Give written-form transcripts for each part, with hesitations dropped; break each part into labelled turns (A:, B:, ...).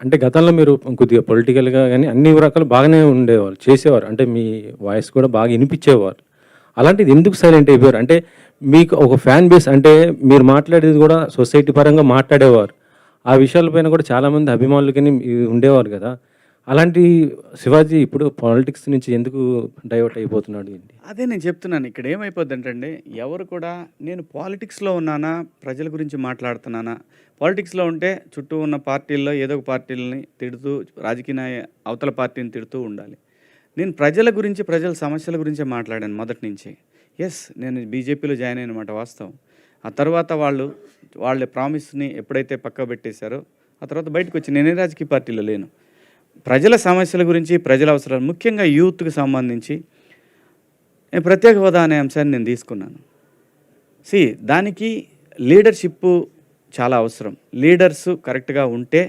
A: అంటే గతంలో మీరు కొద్దిగా పొలిటికల్‌గా గాని అన్ని రకాలు బాగానే ఉండేవాళ్ళు. చేసేవారు. అంటే మీ వాయిస్ కూడా బాగా ఇనిపిచ్చేవారు. అలాంటిది ఎందుకు సైలెంట్ అయిపోయారు? అంటే మీకు ఒక ఫ్యాన్ బేస్ అంటే మీరు మాట్లాడేది గూడా సొసైటీ పరంగా మాట్లాడేవారు. ఆ విషయాల పైన కూడా చాలామంది అభిమానులు గాని ఉండేవారు గదా! అలాంటి శివాజీ ఇప్పుడు పాలిటిక్స్ నుంచి ఎందుకు డైవర్ట్ అయిపోతున్నాడు ఏంటి?
B: అదే నేను చెప్తున్నాను. ఇక్కడ ఏమైపోద్దంటండి, ఎవరు కూడా నేను పాలిటిక్స్‌లో ఉన్నానా, ప్రజల గురించి మాట్లాడుతున్నానా, పాలిటిక్స్‌లో ఉంటే చుట్టూ ఉన్న పార్టీల్లో ఏదో ఒక పార్టీలని తిడుతూ, రాజకీయ అవతల పార్టీని తిడుతూ ఉండాలి. నేను ప్రజల గురించి, ప్రజల సమస్యల గురించే మాట్లాడాను మొదటి నుంచి. నేను బీజేపీలో జాయిన్ అయిన మాట వాస్తవం. ఆ తర్వాత వాళ్ళ ప్రామిస్‌ని ఎప్పుడైతే పక్కకు పెట్టేశారో, ఆ తర్వాత బయటకొచ్చి నేనే రాజకీయ పార్టీలో లేను. ప్రజల సమస్యల గురించి, ప్రజల అవసరాలు ముఖ్యంగా యూత్‌కి సంబంధించి ప్రత్యేక హోదా అనే అంశాన్ని నేను తీసుకున్నాను. దానికి లీడర్‌షిప్పు చాలా అవసరం. లీడర్సు కరెక్ట్‌గా ఉంటే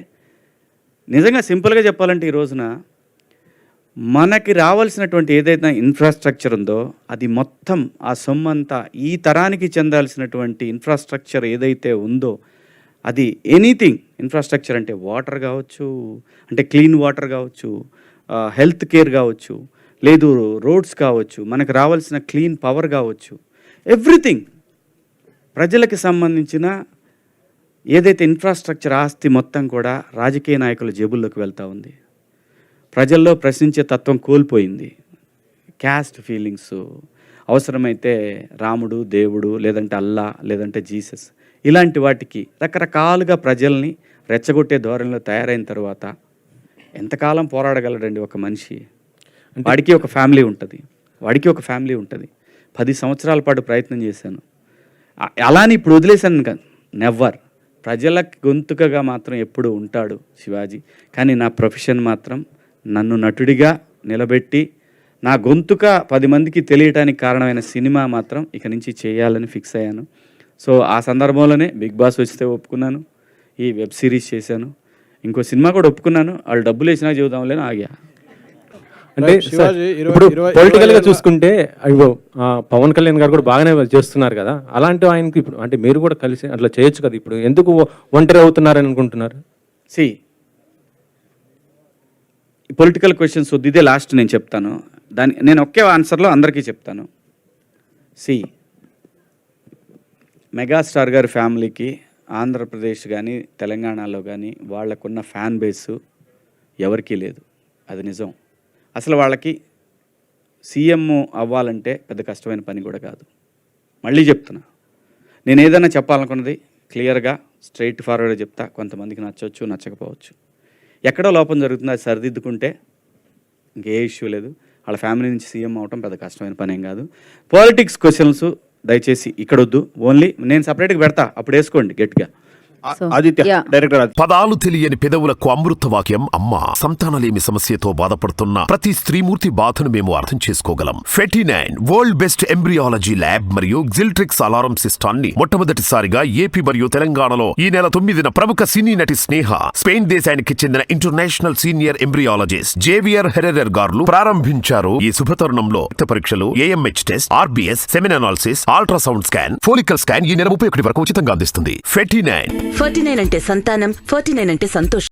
B: నిజంగా సింపుల్‌గా చెప్పాలంటే ఈ రోజున మనకి రావాల్సినటువంటి ఏదైతే ఇన్ఫ్రాస్ట్రక్చర్ ఉందో అది మొత్తం ఆ సొమ్మంతా ఈ తరానికి చెందాల్సినటువంటి ఇన్ఫ్రాస్ట్రక్చర్ ఏదైతే ఉందో అది ఎనీథింగ్ ఇన్ఫ్రాస్ట్రక్చర్ అంటే వాటర్ కావచ్చు, అంటే క్లీన్ వాటర్ కావచ్చు, హెల్త్ కేర్ కావచ్చు, లేదు రోడ్స్ కావచ్చు, మనకు రావాల్సిన క్లీన్ పవర్ కావచ్చు, ఎవ్రీథింగ్ ప్రజలకు సంబంధించిన ఏదైతే ఇన్ఫ్రాస్ట్రక్చర్ ఆస్తి మొత్తం కూడా రాజకీయ నాయకుల జేబుల్లోకి వెళ్తూ ఉంది. ప్రజల్లో ప్రశ్నించే తత్వం కోల్పోయింది. క్యాస్ట్ ఫీలింగ్స్, అవసరమైతే రాముడు, దేవుడు, లేదంటే అల్లా, లేదంటే జీసస్, ఇలాంటి వాటికి రకరకాలుగా ప్రజల్ని రెచ్చగొట్టే ధోరణిలో తయారైన తర్వాత ఎంతకాలం పోరాడగలడండి ఒక మనిషి? వాడికి ఒక ఫ్యామిలీ ఉంటుంది. 10 సంవత్సరాల పాటు ప్రయత్నం చేశాను. అలానే ఇప్పుడు వదిలేశాను కాదు, నెవర్. ప్రజల గొంతుకగా మాత్రం ఎప్పుడు ఉంటాడు శివాజీ. కానీ నా ప్రొఫెషన్ మాత్రం నన్ను నటుడిగా నిలబెట్టి నా గొంతుక 10 మందికి తెలియటానికి కారణమైన సినిమా మాత్రం ఇక నుంచి చేయాలని ఫిక్స్ అయ్యాను. సో ఆ సందర్భంలోనే బిగ్ బాస్ వస్తే ఒప్పుకున్నాను, ఈ వెబ్ సిరీస్ చేశాను, ఇంకో సినిమా కూడా ఒప్పుకున్నాను. వాళ్ళు డబ్బులు వేసినా చెబుదాంలేని ఆగా.
A: అంటే ఇప్పుడు పొలిటికల్‌గా చూసుకుంటే పవన్ కళ్యాణ్ గారు కూడా బాగానే చేస్తున్నారు కదా! అలాంటి ఆయనకి ఇప్పుడు అంటే మీరు కూడా కలిసి అట్లా చేయొచ్చు కదా! ఇప్పుడు ఎందుకు ఒంటరి అవుతున్నారని అనుకుంటున్నారు?
B: పొలిటికల్ క్వశ్చన్స్ వద్దు, ఇదే లాస్ట్ నేను చెప్తాను. నేను ఒకే ఆన్సర్లో అందరికీ చెప్తాను. మెగాస్టార్ గారి ఫ్యామిలీకి ఆంధ్రప్రదేశ్ కానీ తెలంగాణలో కానీ వాళ్ళకున్న ఫ్యాన్ బేసు ఎవరికీ లేదు. అది నిజం. అసలు వాళ్ళకి సీఎం అవ్వాలంటే పెద్ద కష్టమైన పని కూడా కాదు. మళ్ళీ చెప్తున్నా, నేను ఏదైనా చెప్పాలనుకున్నది క్లియర్గా స్ట్రైట్ ఫార్వర్డ్గా చెప్తా. కొంతమందికి నచ్చవచ్చు, నచ్చకపోవచ్చు. ఎక్కడో లోపం జరుగుతుంది, అది సరిదిద్దుకుంటే ఇంకే ఇష్యూ లేదు. వాళ్ళ ఫ్యామిలీ నుంచి సీఎం అవటం పెద్ద కష్టమైన పని ఏం కాదు. పాలిటిక్స్ క్వశ్చన్స్ దయచేసి ఇక్కడ వద్దు. ఓన్లీ నేను సపరేట్గా పెడతా, అప్పుడు వేసుకోండి గట్టిగా.
C: డైరెక్టర్ పదాలు తెలియని పెదవులకు అమృత వాక్యం అమ్మ. సంతానలేమి సమస్యతో బాధపడుతున్న ప్రతి స్త్రీమూర్తి బాధను మేము అర్థం చేసుకోగలం. 49 వరల్డ్ బెస్ట్ ఎంబ్రియాలజీ ల్యాబ్ మరియు జిల్ట్రిక్స్ అలారం సిస్టాన్ని మొట్టమొదటిసారిగా ఏపీ మరియు తెలంగాణలో ఈ నెల 9న ప్రముఖ సినీ నటి స్నేహ, స్పెయిన్ దేశానికి చెందిన international senior embryologist Javier Herrera గారు ప్రారంభించారు. ఈ శుభతరుణంలో రక్త పరీక్షలు, AMH test, RBS, semen analysis, ultrasound scan, follicle scan ఈ నెల 31 వరకు ఉచితంగా అందిస్తుంది. 49
D: 49 అంటే సంతానం, 49 అంటే సంతోషం.